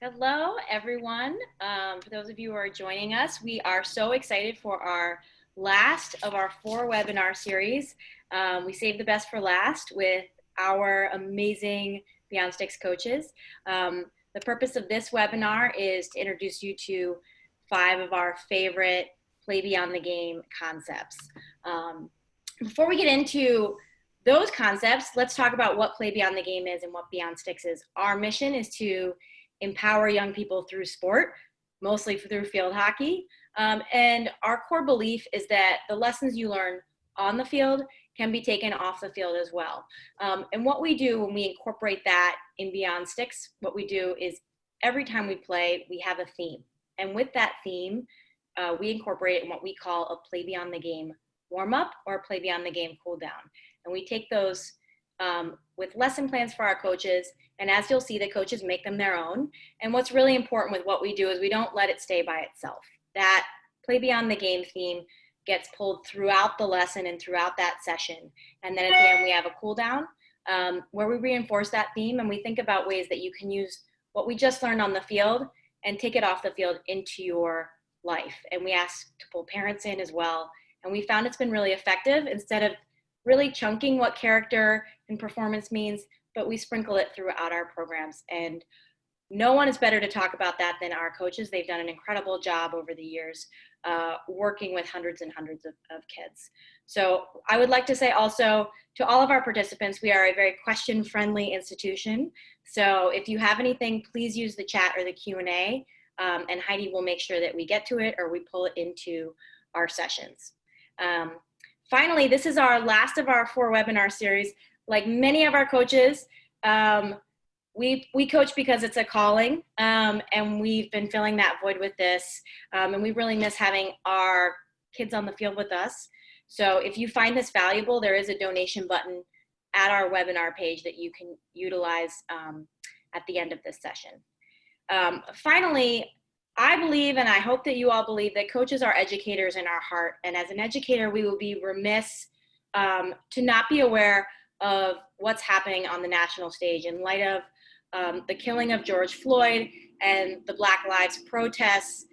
Hello, everyone. For those of you who are joining us, we are so excited for our last of our 4 webinar series. We saved the best for last with our amazing Beyond Sticks coaches. The purpose of this webinar is to introduce you to 5 of our favorite Play Beyond the Game concepts. Before we get into those concepts, let's talk about what Play Beyond the Game is and what Beyond Sticks is. Our mission is to empower young people through sport, mostly through field hockey. And our core belief is that the lessons you learn on the field can be taken off the field as well. And what we do when we incorporate that in Beyond Sticks, what we do is every time we play, we have a theme. And with that theme, we incorporate it in what we call a Play Beyond the Game warm-up or a Play Beyond the Game cool down. And we take those with lesson plans for our coaches, and as you'll see, the coaches make them their own. And what's really important with what we do is we don't let it stay by itself. That Play Beyond the Game theme gets pulled throughout the lesson and throughout that session. And then at the end, we have a cool down where we reinforce that theme and we think about ways that you can use what we just learned on the field and take it off the field into your life. And we ask to pull parents in as well. And we found it's been really effective instead of really chunking what character and performance means, but we sprinkle it throughout our programs. And no one is better to talk about that than our coaches. They've done an incredible job over the years working with hundreds and hundreds of kids. So I would like to say also to all of our participants, we are a very question-friendly institution. So if you have anything, please use the chat or the Q&A, and Heidi will make sure that we get to it or we pull it into our sessions. Finally, this is our last of our 4 webinar series. Like many of our coaches, we coach because it's a calling, and we've been filling that void with this, and we really miss having our kids on the field with us. So if you find this valuable, there is a donation button at our webinar page that you can utilize at the end of this session. Finally, I believe, and I hope that you all believe, that coaches are educators in our heart. And as an educator, we will be remiss to not be aware of what's happening on the national stage in light of the killing of George Floyd and the Black Lives protests.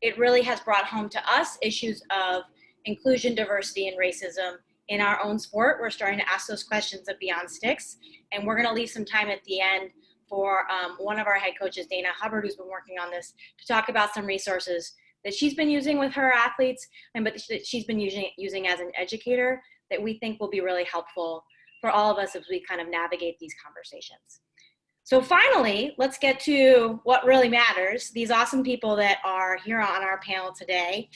It really has brought home to us issues of inclusion, diversity, and racism in our own sport. We're starting to ask those questions of Beyond Sticks, and we're gonna leave some time at the end for one of our head coaches, Dana Hubbard, who's been working on this, to talk about some resources that she's been using with her athletes, and but that she's been using as an educator that we think will be really helpful for all of us as we kind of navigate these conversations. So finally, let's get to what really matters, these awesome people that are here on our panel today.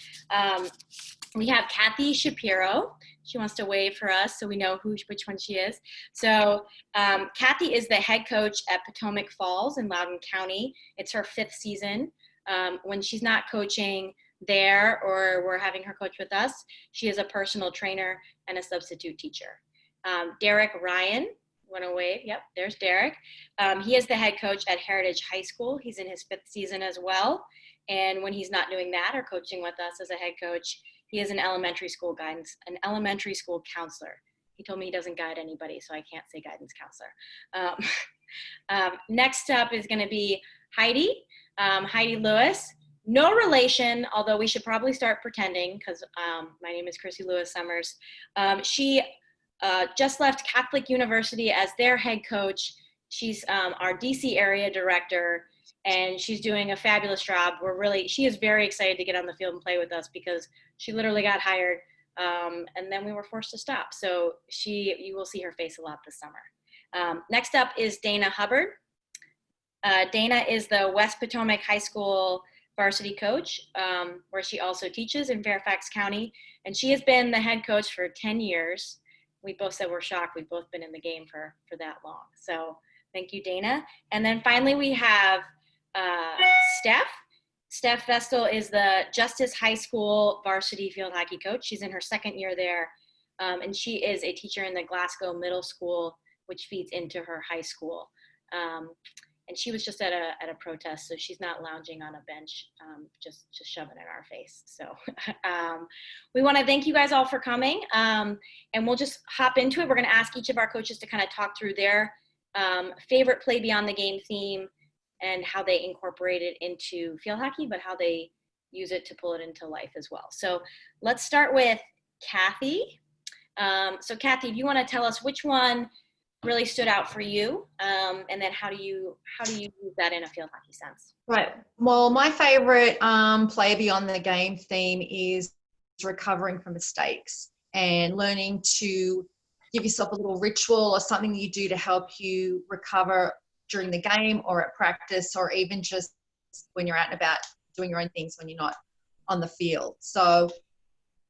We have Kathy Shapiro. She wants to wave for us so we know which one she is. So Kathy is the head coach at Potomac Falls in Loudoun County. It's her 5th season. When she's not coaching there or we're having her coach with us, she is a personal trainer and a substitute teacher. Derek Ryan, want to wave? Yep, there's Derek. He is the head coach at Heritage High School. He's in his 5th season as well. And when he's not doing that or coaching with us as a head coach, he is an elementary school counselor. He told me he doesn't guide anybody, so I can't say guidance counselor. Next up is going to be Heidi, Heidi Lewis. No relation, although we should probably start pretending because my name is Chrissy Lewis Summers. She just left Catholic University as their head coach. She's our DC area director, and she's doing a fabulous job. She is very excited to get on the field and play with us because she literally got hired and then we were forced to stop. So you will see her face a lot this summer. Next up is Dana Hubbard. Dana is the West Potomac High School varsity coach, where she also teaches in Fairfax County. And she has been the head coach for 10 years. We both said we're shocked. We've both been in the game for that long. So thank you, Dana. And then finally we have Steph. Steph Vestal is the Justice High School varsity field hockey coach. She's in her 2nd year there, and she is a teacher in the Glasgow Middle School, which feeds into her high school. And she was just at a protest, so she's not lounging on a bench, just shoving it in our face. So we want to thank you guys all for coming, and we'll just hop into it. We're going to ask each of our coaches to kind of talk through their favorite Play Beyond the Game theme and how they incorporate it into field hockey, but how they use it to pull it into life as well. So let's start with Kathy. So Kathy, do you want to tell us which one really stood out for you, and then how do you use that in a field hockey sense? Right. Well, my favorite play beyond the game theme is recovering from mistakes and learning to give yourself a little ritual or something that you do to help you recover during the game or at practice, or even just when you're out and about doing your own things when you're not on the field. So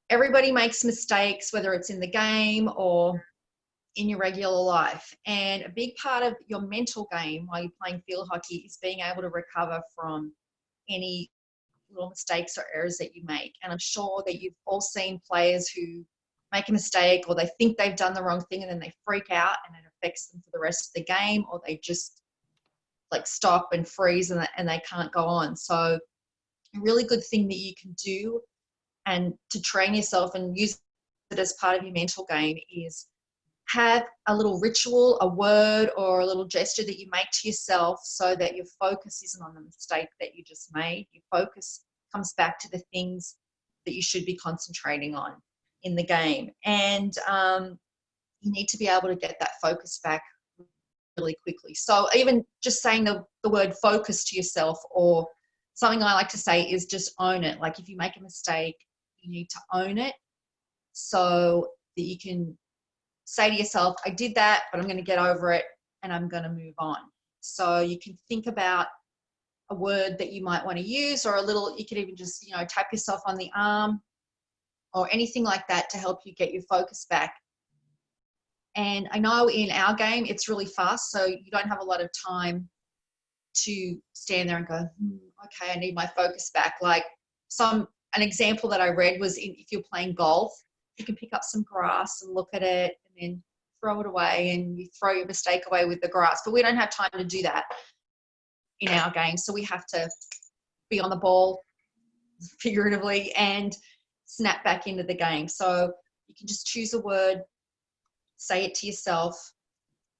everybody makes mistakes, whether it's in the game or in your regular life. And a big part of your mental game while you're playing field hockey is being able to recover from any little mistakes or errors that you make. And I'm sure that you've all seen players who make a mistake, or they think they've done the wrong thing and then they freak out and it affects them for the rest of the game, or they just like stop and freeze and they can't go on. So a really good thing that you can do and to train yourself and use it as part of your mental game is have a little ritual, a word or a little gesture that you make to yourself so that your focus isn't on the mistake that you just made. Your focus comes back to the things that you should be concentrating on in the game. And you need to be able to get that focus back really quickly. So even just saying the word focus to yourself, or something I like to say is just own it. Like if you make a mistake, you need to own it so that you can say to yourself, I did that, but I'm going to get over it and I'm going to move on. So you can think about a word that you might want to use, or a little, you could even just, tap yourself on the arm or anything like that to help you get your focus back. And I know in our game, it's really fast, so you don't have a lot of time to stand there and go, okay, I need my focus back. Like an example that I read was if you're playing golf, you can pick up some grass and look at it and then throw it away, and you throw your mistake away with the grass. But we don't have time to do that in our game. So we have to be on the ball figuratively and snap back into the game. So you can just choose a word, say it to yourself,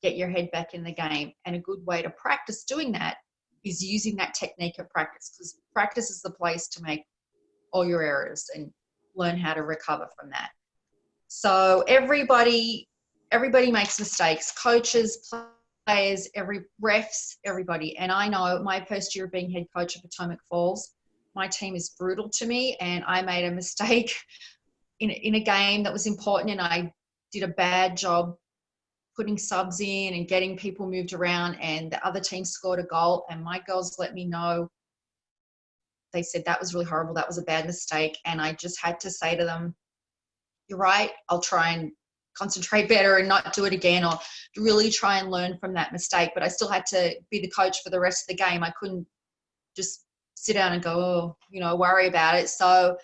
get your head back in the game. And a good way to practice doing that is using that technique at practice, because practice is the place to make all your errors and learn how to recover from that. So everybody makes mistakes, coaches, players, refs, everybody. And I know my first year of being head coach of Potomac Falls, my team is brutal to me, and I made a mistake in a game that was important, and I did a bad job putting subs in and getting people moved around, and the other team scored a goal, and my girls let me know. They said, that was really horrible, that was a bad mistake. And I just had to say to them, you're right, I'll try and concentrate better and not do it again, or really try and learn from that mistake. But I still had to be the coach for the rest of the game. I couldn't just sit down and go, worry about it. So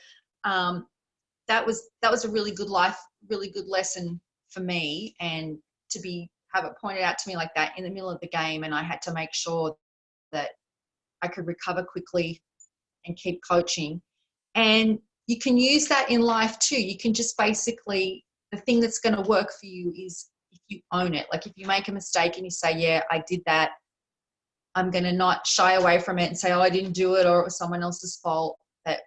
that was a really good lesson for me, and to have it pointed out to me like that in the middle of the game. And I had to make sure that I could recover quickly and keep coaching. And you can use that in life too. You can just basically, the thing that's going to work for you is if you own it. Like if you make a mistake and you say, yeah, I did that, I'm going to not shy away from it and say, oh, I didn't do it, or it was someone else's fault. That,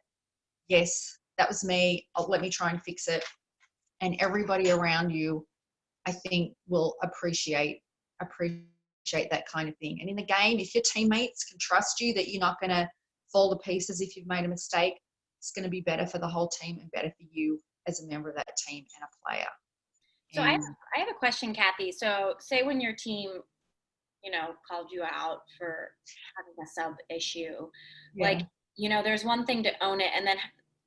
yes, that was me. Let me try and fix it. And everybody around you, I think, will appreciate that kind of thing. And in the game, if your teammates can trust you that you're not going to fall to pieces if you've made a mistake, it's going to be better for the whole team and better for you as a member of that team and a player. So I have a question, Kathy. So say when your team, called you out for having a sub issue, like, there's one thing to own it,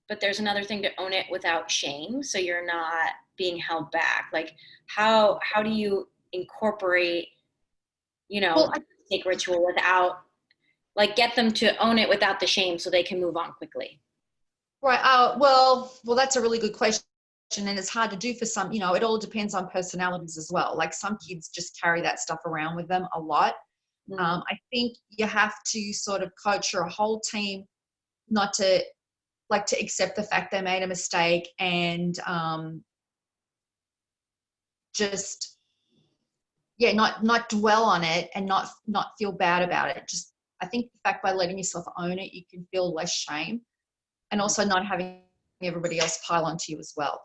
but there's another thing to own it without shame, so you're not being held back. Like how do you incorporate, take ritual without, like, get them to own it without the shame so they can move on quickly? Right. Well, that's a really good question. And it's hard to do for some, it all depends on personalities as well. Like some kids just carry that stuff around with them a lot. Mm-hmm. I think you have to sort of coach your whole team not to accept the fact they made a mistake, and not dwell on it and not feel bad about it. Just, I think the fact by letting yourself own it, you can feel less shame, and also not having everybody else pile onto you as well.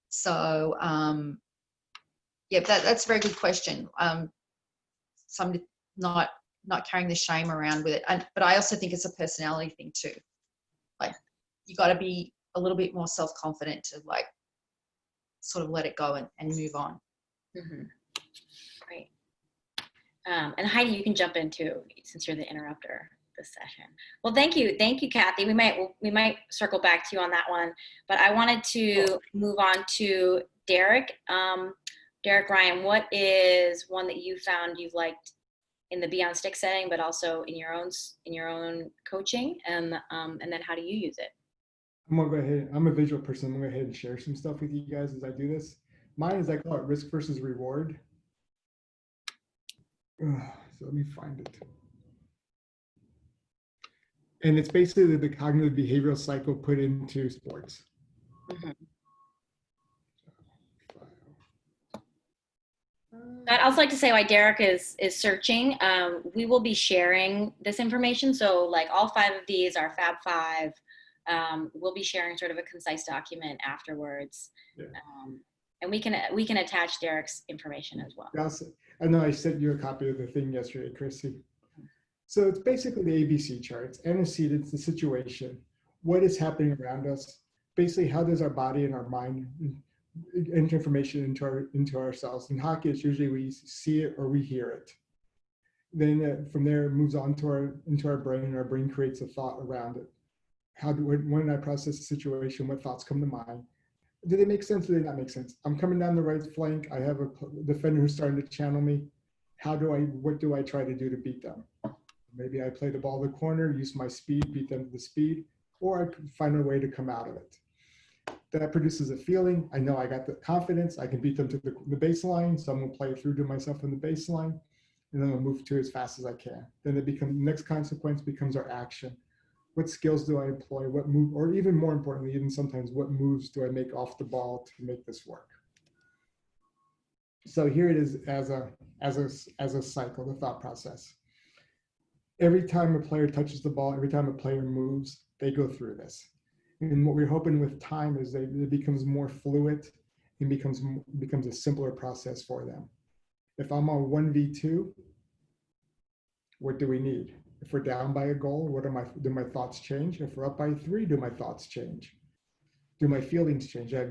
So yeah, that's a very good question. Somebody not carrying the shame around with it, but I also think it's a personality thing too. Like, you got to be a little bit more self-confident to like sort of let it go and move on. Mm-hmm. Great. And Heidi, you can jump in too, since you're the interrupter this session. Well, thank you, Kathy. We might circle back to you on that one, but I wanted to move on to Derek. Derek Ryan, what is one that you found you've liked in the Beyond Stick setting, but also in your own coaching, and then how do you use it? I'm gonna go ahead. I'm a visual person. I'm gonna go ahead and share some stuff with you guys as I do this. Mine is, I call it risk versus reward. So let me find it. And it's basically the cognitive behavioral cycle put into sports. Mm-hmm. I'd also like to say why Derek is searching. We will be sharing this information. So like all 5 of these are Fab 5. We'll be sharing sort of a concise document afterwards. Yeah. And we can attach Derek's information as well. I know I sent you a copy of the thing yesterday, Chrissy. So it's basically the ABC charts, antecedents, the situation, what is happening around us, basically how does our body and our mind enter information into ourselves. In hockey, it's usually we see it or we hear it. Then from there, it moves on to into our brain, and our brain creates a thought around it. When I process the situation, what thoughts come to mind? Do they make sense? Do they not make sense? I'm coming down the right flank. I have a defender who's starting to channel me. What do I try to do to beat them? Maybe I play the ball in the corner, use my speed, beat them to the speed, or I can find a way to come out of it. That produces a feeling. I know I got the confidence. I can beat them to the baseline. So I'm gonna play it through to myself in the baseline, and then I'll move to as fast as I can. Then the next consequence becomes our action. What skills do I employ? What move, or even more importantly, even sometimes, what moves do I make off the ball to make this work? So here it is as a cycle, the thought process. Every time a player touches the ball, every time a player moves, they go through this. And what we're hoping with time is that it becomes more fluid and becomes a simpler process for them. If I'm on 1v2, what do we need? If we're down by a goal, do my thoughts change? If we're up by 3, do my thoughts change? Do my feelings change? I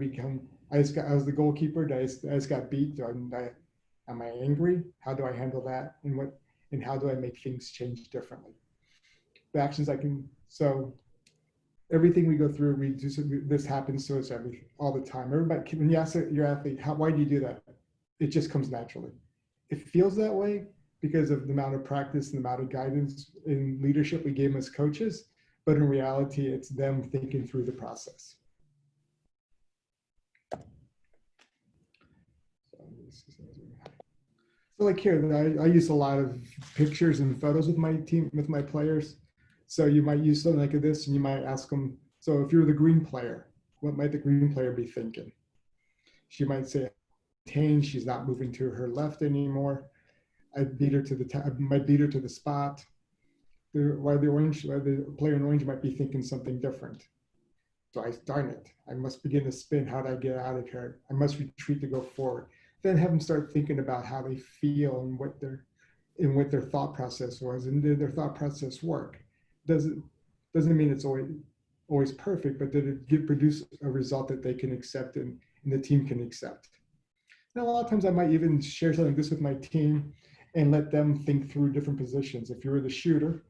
was the goalkeeper, I just got beat. Am I angry? How do I handle that? And how do I make things change differently? The actions so everything we go through, this happens to us all the time. Everybody, when you ask your athlete, why do you do that? It just comes naturally. It feels that way because of the amount of practice and the amount of guidance and leadership we gave them as coaches, but in reality, it's them thinking through the process. So like here, I use a lot of pictures and photos with my team, with my players. So you might use something like this, and you might ask them, so if you're the green player, what might the green player be thinking? She might say, she's not moving to her left anymore. I beat her to the spot. The player in orange might be thinking something different. So darn it, I must begin to spin. How do I get out of here? I must retreat to go forward. Then have them start thinking about how they feel and what their thought process was, and did their thought process work? Doesn't mean it's always perfect, but did it produce a result that they can accept and the team can accept? And a lot of times I might even share something like this with my team and let them think through different positions. If you were the shooter,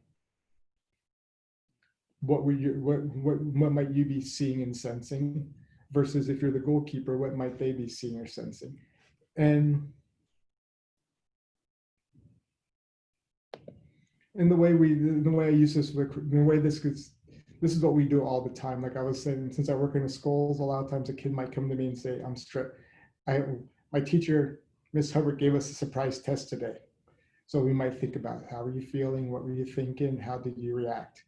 what might you be seeing and sensing? Versus if you're the goalkeeper, what might they be seeing or sensing? And the way I use this, this is what we do all the time. Like I was saying, since I work in the schools, a lot of times a kid might come to me and say, I'm stressed. My teacher, Miss Hubbard, gave us a surprise test today. So we might think about, how are you feeling? What were you thinking? How did you react?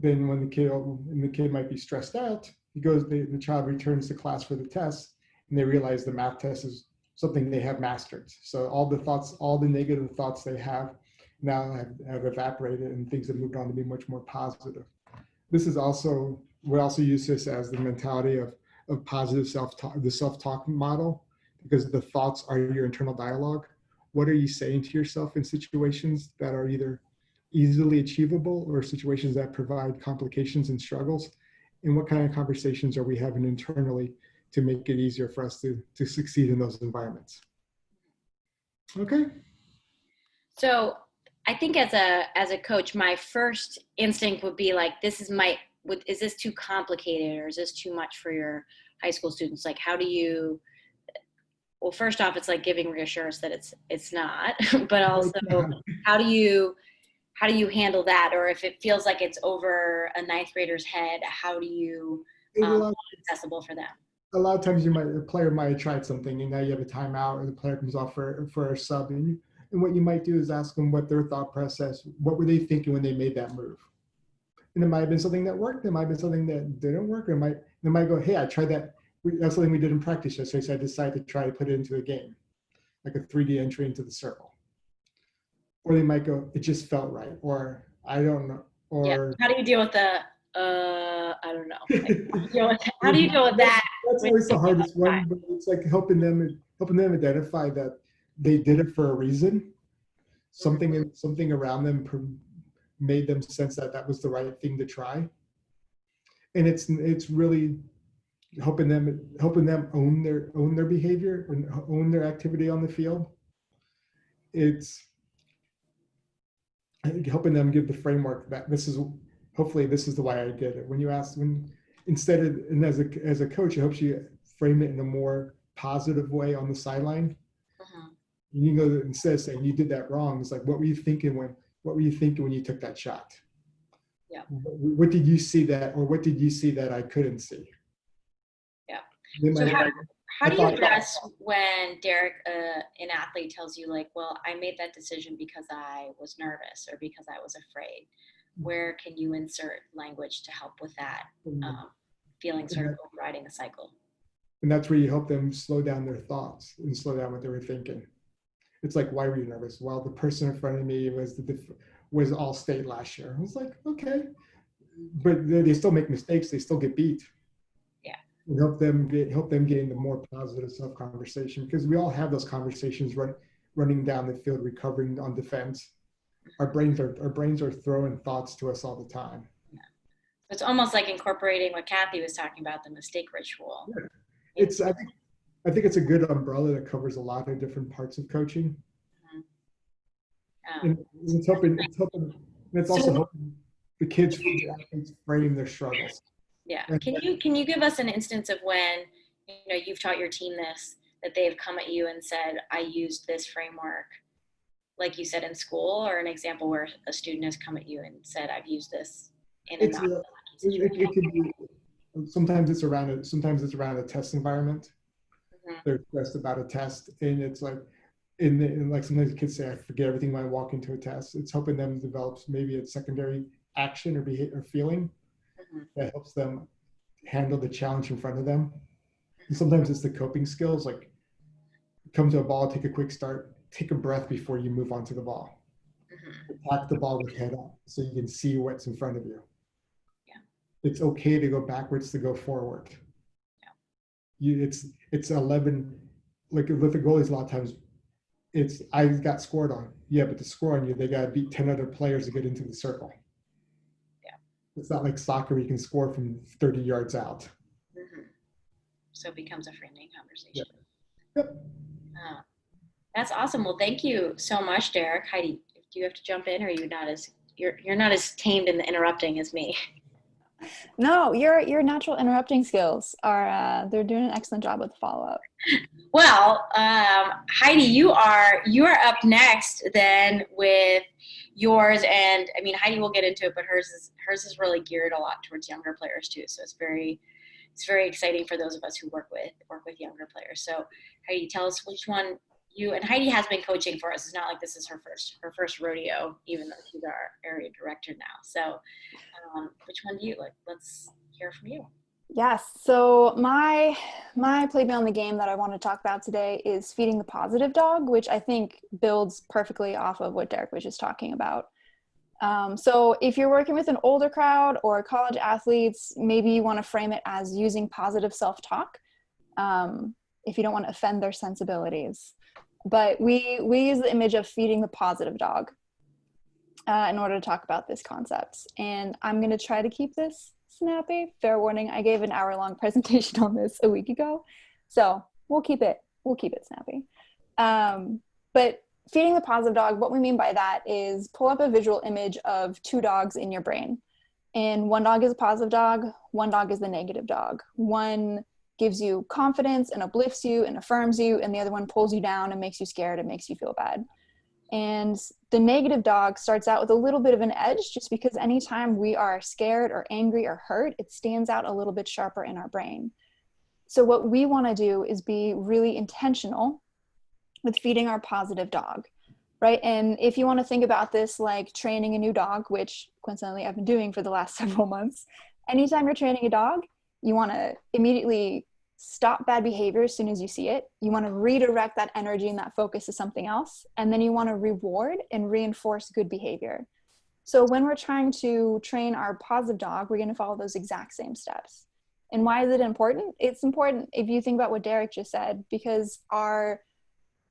Then when the kid might be stressed out, the child returns to class for the test, and they realize the math test is something they have mastered. So all the negative thoughts they have now have evaporated and things have moved on to be much more positive. This is also, we also use this as the mentality of positive self-talk, the self-talk model, because the thoughts are your internal dialogue. What are you saying to yourself in situations that are either easily achievable or situations that provide complications and struggles? And what kind of conversations are we having internally to make it easier for us to succeed in those environments? Okay. So I think as a coach, my first instinct would be like, is this too complicated, or is this too much for your high school students? Like, how do you, well, first off, it's like giving reassurance that it's not, but also how do you handle that? Or if it feels like it's over a ninth grader's head, how do you make it accessible for them? A lot of times a player might have tried something and now you have a timeout, or the player comes off for a sub, and what you might do is ask them what their thought process, what were they thinking when they made that move? And it might have been something that worked, it might have been something that didn't work, or they might go, hey, I tried that. That's something we did in practice yesterday, so I decided to try to put it into a game, like a 3D entry into the circle. Or they might go, it just felt right, or I don't know. Or yeah. How do you deal with the I don't know? How do you deal with that? That's always the hardest one, but it's like helping them identify that they did it for a reason. Something around them made them sense that that was the right thing to try. And it's really helping them own their behavior and own their activity on the field. It's helping them give the framework that hopefully this is the way I did it. When you ask, and as a coach, it helps you frame it in a more positive way on the sideline. You know, that instead of saying you did that wrong, it's like, what were you thinking when you took that shot? Yeah. What did you see that, or what did you see that I couldn't see? Yeah. So how do you address when Derek, an athlete, tells you like, well, I made that decision because I was nervous or because I was afraid? Where can you insert language to help with that feeling, sort of overriding a cycle? And that's where you help them slow down their thoughts and slow down what they were thinking. It's like, why were you nervous? Well, the person in front of me was all state last year. I was like, okay, but they still make mistakes. They still get beat. Yeah. And help them get into more positive self conversation, because we all have those conversations running down the field, recovering on defense. Our brains are throwing thoughts to us all the time. Yeah. It's almost like incorporating what Kathy was talking about, the mistake ritual. Yeah. I think it's a good umbrella that covers a lot of different parts of coaching. And it's also helping the kids frame their struggles. Yeah. Can you give us an instance of when, you've taught your team this, that they've come at you and said, I used this framework, like you said, in school, or an example where a student has come at you and said, I've used this in a situation? It could be, sometimes it's around a test environment. They're stressed about a test, and it's like, and like sometimes the kids say, I forget everything when I walk into a test. It's helping them develop maybe a secondary action or behavior or feeling that helps them handle the challenge in front of them. And sometimes it's the coping skills, like come to a ball, take a quick start, take a breath before you move on to the ball. Attack the ball with head up so you can see what's in front of you. Yeah. It's okay to go backwards to go forward. It's 11, like with the goalies, a lot of times I got scored on. Yeah, but to score on you, they got to beat 10 other players to get into the circle. Yeah. It's not like soccer where you can score from 30 yards out. So it becomes a framing conversation. Yep. That's awesome. Well, thank you so much, Derek. Heidi, do you have to jump in, or are you not you're not as tamed in the interrupting as me? No, your natural interrupting skills are they're doing an excellent job with the follow-up. Well, Heidi, you are up next then with yours, and I mean, Heidi will get into it, but hers is really geared a lot towards younger players too. So it's very exciting for those of us who work with younger players. So Heidi, tell us which one and Heidi has been coaching for us. It's not like this is her first rodeo, even though she's our area director now. So which one do you like? Let's hear from you. Yes. So my play beyond the game that I want to talk about today is feeding the positive dog, which I think builds perfectly off of what Derek was just talking about. So if you're working with an older crowd or college athletes, maybe you want to frame it as using positive self-talk, if you don't want to offend their sensibilities. But we use the image of feeding the positive dog in order to talk about this concept. And I'm going to try to keep this snappy. Fair warning, I gave an hour-long presentation on this a week ago. So we'll keep it snappy. But feeding the positive dog, what we mean by that is pull up a visual image of two dogs in your brain. And one dog is a positive dog, one dog is the negative dog. One gives you confidence and uplifts you and affirms you, and the other one pulls you down and makes you scared and makes you feel bad. And the negative dog starts out with a little bit of an edge just because anytime we are scared or angry or hurt, it stands out a little bit sharper in our brain. So what we want to do is be really intentional with feeding our positive dog, right? And if you want to think about this like training a new dog, which coincidentally I've been doing for the last several months, anytime you're training a dog, you want to immediately stop bad behavior as soon as you see it. You want to redirect that energy and that focus to something else. And then you want to reward and reinforce good behavior. So when we're trying to train our positive dog, we're going to follow those exact same steps. And why is it important? It's important if you think about what Derek just said, because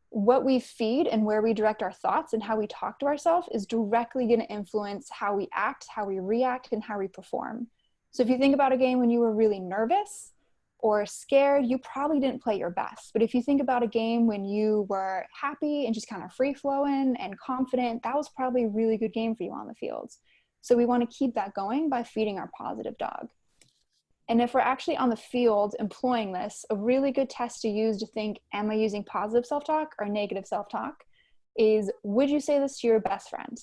what we feed and where we direct our thoughts and how we talk to ourselves is directly going to influence how we act, how we react, and how we perform. So if you think about a game when you were really nervous or scared, you probably didn't play your best. But if you think about a game when you were happy and just kind of free flowing and confident, that was probably a really good game for you on the fields. So we want to keep that going by feeding our positive dog. And if we're actually on the field employing this, a really good test to use to think, am I using positive self-talk or negative self-talk, is would you say this to your best friend?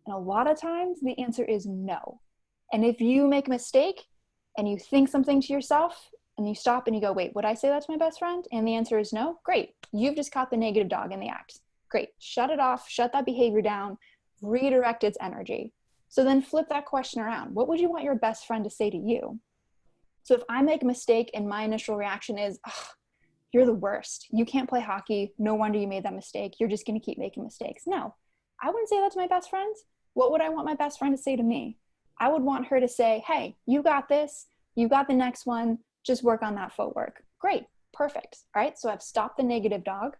And a lot of times the answer is no. And if you make a mistake and you think something to yourself and you stop and you go, wait, would I say that to my best friend? And the answer is no, great. You've just caught the negative dog in the act. Great. Shut it off, shut that behavior down, redirect its energy. So then flip that question around. What would you want your best friend to say to you? So if I make a mistake and my initial reaction is, oh, you're the worst. You can't play hockey. No wonder you made that mistake. You're just going to keep making mistakes. No, I wouldn't say that to my best friend. What would I want my best friend to say to me? I would want her to say, hey, you got this. You got the next one. Just work on that footwork. Great. Perfect. All right. So I've stopped the negative dog.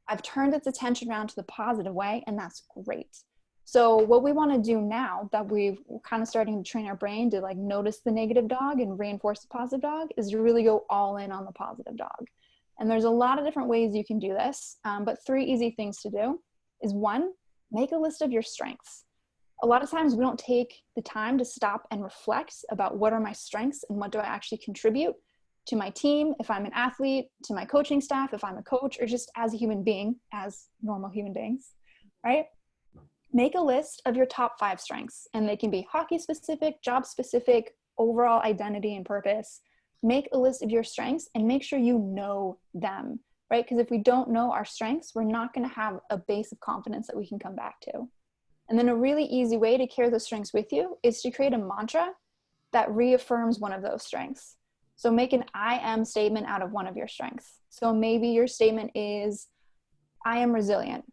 I've turned its attention around to the positive way, and that's great. So what we want to do now that we're kind of starting to train our brain to like notice the negative dog and reinforce the positive dog is to really go all in on the positive dog. And there's a lot of different ways you can do this, but 3 easy things to do is 1, make a list of your strengths. A lot of times we don't take the time to stop and reflect about what are my strengths and what do I actually contribute to my team, if I'm an athlete, to my coaching staff, if I'm a coach, or just as a human being, as normal human beings, right? Make a list of your top 5 strengths, and they can be hockey specific, job specific, overall identity and purpose. Make a list of your strengths and make sure you know them, right? Because if we don't know our strengths, we're not going to have a base of confidence that we can come back to. And then a really easy way to carry those strengths with you is to create a mantra that reaffirms one of those strengths. So make an I am statement out of one of your strengths. So maybe your statement is, I am resilient,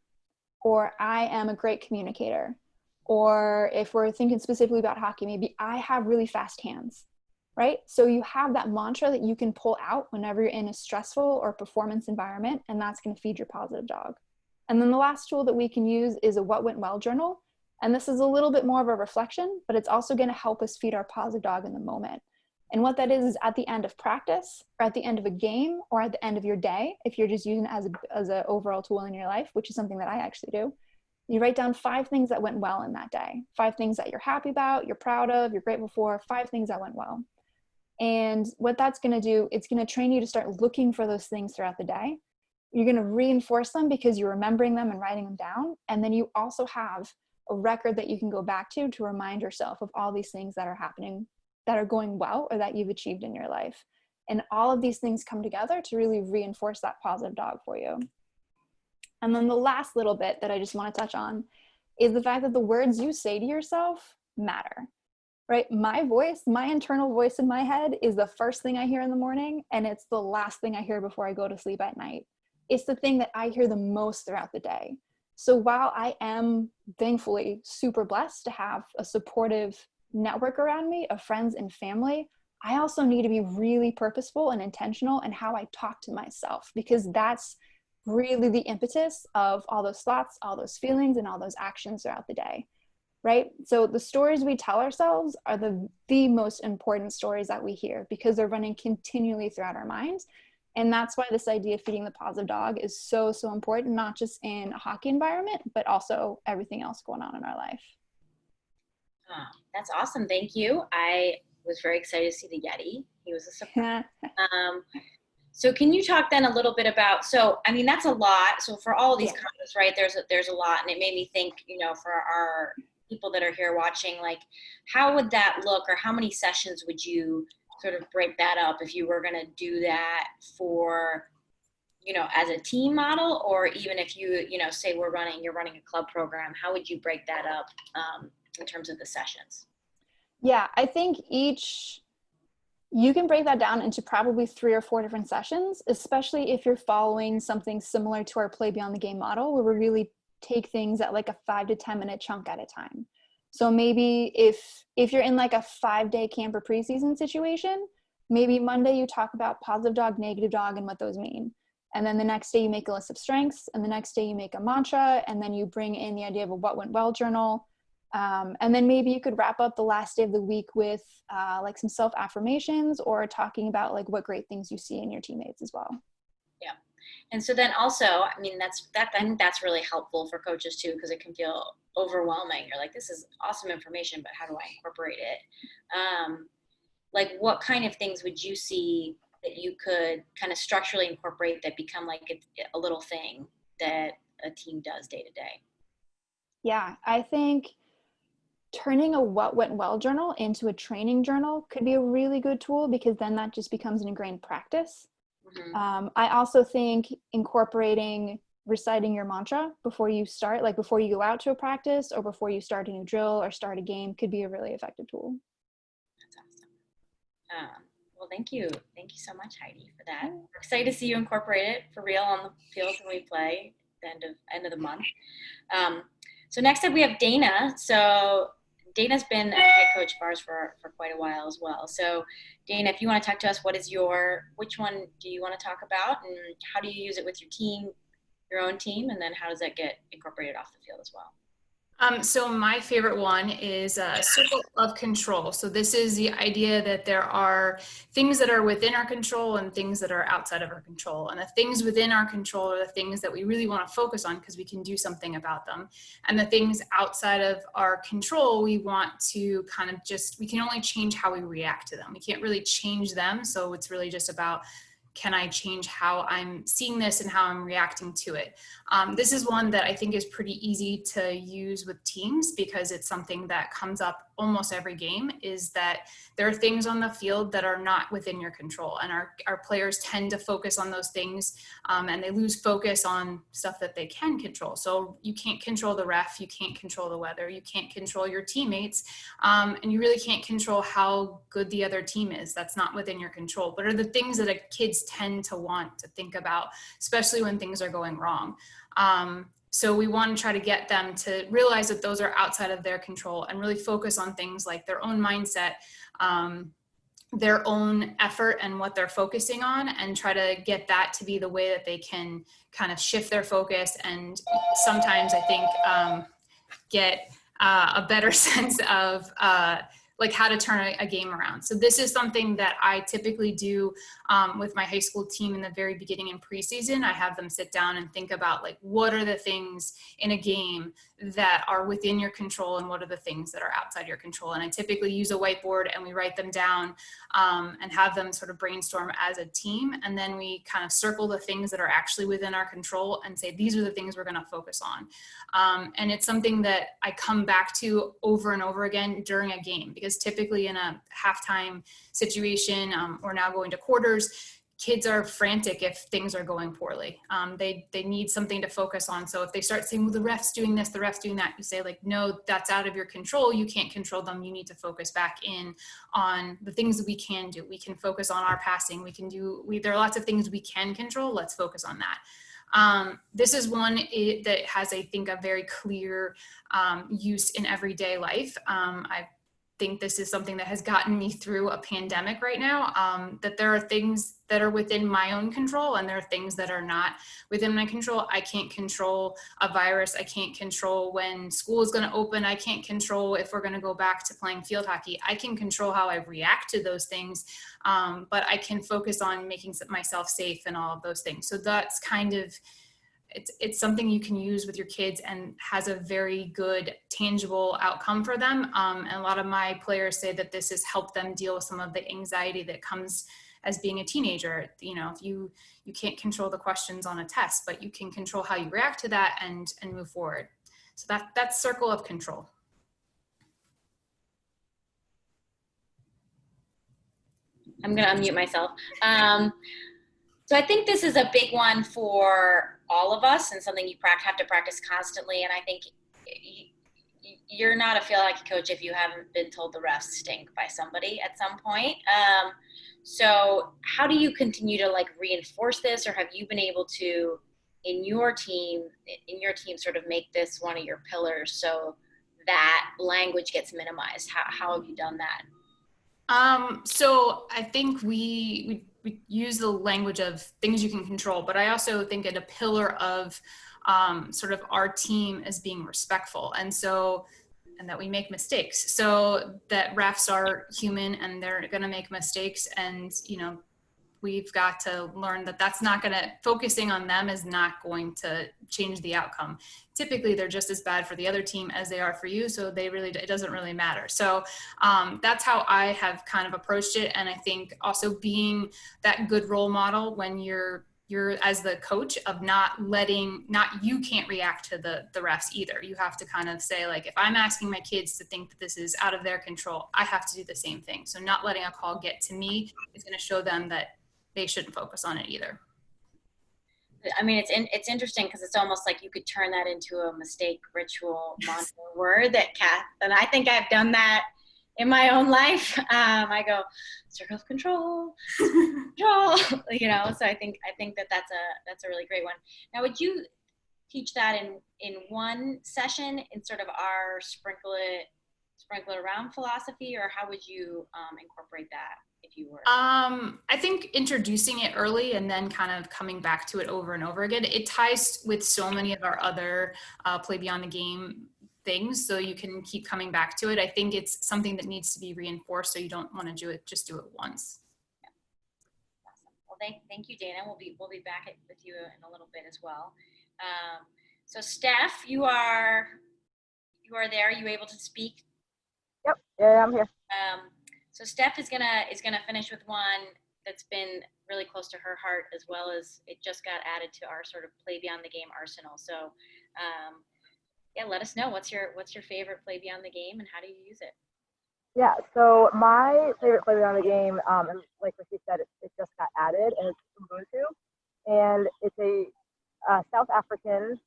or I am a great communicator. Or if we're thinking specifically about hockey, maybe I have really fast hands, right? So you have that mantra that you can pull out whenever you're in a stressful or performance environment, and that's going to feed your positive dog. And then the last tool that we can use is a what went well journal. And this is a little bit more of a reflection, but it's also going to help us feed our positive dog in the moment. And what that is at the end of practice, or at the end of a game, or at the end of your day, if you're just using it as an overall tool in your life, which is something that I actually do, you write down 5 things that went well in that day, 5 things that you're happy about, you're proud of, you're grateful for, 5 things that went well. And what that's going to do, it's going to train you to start looking for those things throughout the day. You're going to reinforce them because you're remembering them and writing them down. And then you also have a record that you can go back to remind yourself of all these things that are happening, that are going well, or that you've achieved in your life. And all of these things come together to really reinforce that positive dog for you. And then the last little bit that I just want to touch on is the fact that the words you say to yourself matter. right? My voice, my internal voice in my head is the first thing I hear in the morning, and it's the last thing I hear before I go to sleep at night. It's the thing that I hear the most throughout the day. So while I am thankfully super blessed to have a supportive network around me of friends and family, I also need to be really purposeful and intentional in how I talk to myself, because that's really the impetus of all those thoughts, all those feelings, and all those actions throughout the day, right? So the stories we tell ourselves are the most important stories that we hear, because they're running continually throughout our minds. And that's why this idea of feeding the positive dog is so, so important, not just in a hockey environment, but also everything else going on in our life. That's awesome. Thank you. I was very excited to see the Yeti. He was a surprise. So can you talk then a little bit about, so, I mean, that's a lot. So for all of these comments, right, there's a lot. And it made me think, you know, for our people that are here watching, like, how would that look, or how many sessions would you sort of break that up if you were going to do that for, you know, as a team model, or even if you know, say you're running a club program, how would you break that up in terms of the sessions? Yeah, I think you can break that down into probably 3 or 4 different sessions, especially if you're following something similar to our Play Beyond the Game model, where we really take things at like a 5 to 10 minute chunk at a time. So maybe if you're in like a 5-day camp or preseason situation, maybe Monday you talk about positive dog, negative dog, and what those mean. And then the next day you make a list of strengths, and the next day you make a mantra, and then you bring in the idea of a what went well journal. And then maybe you could wrap up the last day of the week with like some self-affirmations, or talking about like what great things you see in your teammates as well. Yeah. And so then also, I mean, I think that's really helpful for coaches too, because it can feel overwhelming. You're like, this is awesome information, but how do I incorporate it? Like, what kind of things would you see that you could kind of structurally incorporate that become like a little thing that a team does day to day? Yeah, I think turning a what went well journal into a training journal could be a really good tool, because then that just becomes an ingrained practice. Mm-hmm. I also think incorporating reciting your mantra before you start, like before you go out to a practice or before you start a new drill or start a game, could be a really effective tool. That's awesome. Well, thank you. Thank you so much, Heidi, for that. We're excited to see you incorporate it for real on the field when we play at the end of the month. So next up we have Dana. So Dana's been a head coach of ours for quite a while as well. So Dana, if you want to talk to us, which one do you want to talk about, and how do you use it with your team, your own team, and then how does that get incorporated off the field as well? So my favorite one is circle of control. So this is the idea that there are things that are within our control and things that are outside of our control. And the things within our control are the things that we really want to focus on because we can do something about them. And the things outside of our control, we want to kind of we can only change how we react to them. We can't really change them. So it's really just about, can I change how I'm seeing this and how I'm reacting to it? This is one that I think is pretty easy to use with teams, because it's something that comes up almost every game, is that there are things on the field that are not within your control, and our players tend to focus on those things, and they lose focus on stuff that they can control. So you can't control the ref, you can't control the weather, you can't control your teammates, and you really can't control how good the other team is. That's not within your control, but are the things that kids tend to want to think about, especially when things are going wrong. So we want to try to get them to realize that those are outside of their control and really focus on things like their own mindset, their own effort and what they're focusing on, and try to get that to be the way that they can kind of shift their focus, and sometimes I think get a better sense of like how to turn a game around. So this is something that I typically do with my high school team in the very beginning in preseason. I have them sit down and think about, like, what are the things in a game that are within your control and what are the things that are outside your control. And I typically use a whiteboard and we write them down and have them sort of brainstorm as a team. And then we kind of circle the things that are actually within our control and say, these are the things we're going to focus on. And it's something that I come back to over and over again during a game, because typically in a halftime situation, or now going to quarters, kids are frantic if things are going poorly. They need something to focus on. So if they start saying, well, the ref's doing this, the ref's doing that, you say like, no, that's out of your control. You can't control them. You need to focus back in on the things that we can do. We can focus on our passing. There are lots of things we can control. Let's focus on that. This is one that has, I think, a very clear use in everyday life. I think this is something that has gotten me through a pandemic right now, that there are things that are within my own control and there are things that are not within my control. I can't control a virus. I can't control when school is going to open. I can't control if we're going to go back to playing field hockey. I can control how I react to those things, but I can focus on making myself safe and all of those things. So that's kind of, it's something you can use with your kids and has a very good tangible outcome for them. And a lot of my players say that this has helped them deal with some of the anxiety that comes as being a teenager. You know, if you can't control the questions on a test, but you can control how you react to that and move forward. So that's circle of control. I'm going to unmute myself. So I think this is a big one for all of us and something you have to practice constantly. And I think you're not a field hockey coach if you haven't been told the refs stink by somebody at some point. So how do you continue to like reinforce this, or have you been able to, in your team sort of make this one of your pillars so that language gets minimized? How have you done that? So I think we use the language of things you can control, but I also think it a pillar of sort of our team as being respectful. And that we make mistakes. So that refs are human and they're going to make mistakes. And, you know, we've got to learn that focusing on them is not going to change the outcome. Typically, they're just as bad for the other team as they are for you. So it doesn't really matter. So that's how I have kind of approached it. And I think also being that good role model when you're as the coach of you can't react to the refs either. You have to kind of say, like, if I'm asking my kids to think that this is out of their control, I have to do the same thing. So not letting a call get to me is going to show them that they shouldn't focus on it either. I mean, it's interesting because it's almost like you could turn that into a mistake ritual mantra word and I think I've done that in my own life. I go, circle of control, control, you know, so I think that's a really great one. Now, would you teach that in one session in sort of our sprinkle it around philosophy, or how would you incorporate that if you were? I think introducing it early and then kind of coming back to it over and over again. It ties with so many of our other Play Beyond the Game things, so you can keep coming back to it. I think it's something that needs to be reinforced, so you don't want to do it once. Yeah. Awesome. Well, thank you, Dana. We'll be back with you in a little bit as well. So Steph, you are there. Are you able to speak? Yep. Yeah, I'm here. So Steph is gonna finish with one that's been really close to her heart, as well as it just got added to our sort of Play Beyond the Game arsenal. So yeah, let us know what's your favorite Play Beyond the Game and how do you use it? Yeah, so my favorite Play Beyond the Game, and like Ricky said, it just got added, and it's Ubuntu, and it's a South African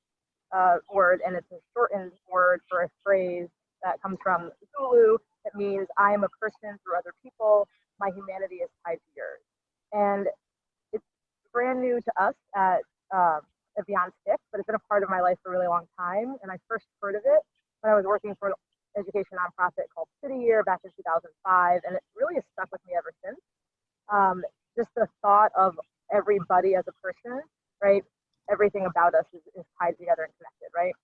word, and it's a shortened word for a phrase that comes from Zulu. It means I am a person through other people. My humanity is tied to yours, and it's brand new to us at Beyond Stick, but it's been a part of my life for a really long time. And I first heard of it when I was working for an education nonprofit called City Year back in 2005, and it really has stuck with me ever since. Just the thought of everybody as a person, right? Everything about us is tied together and connected, right?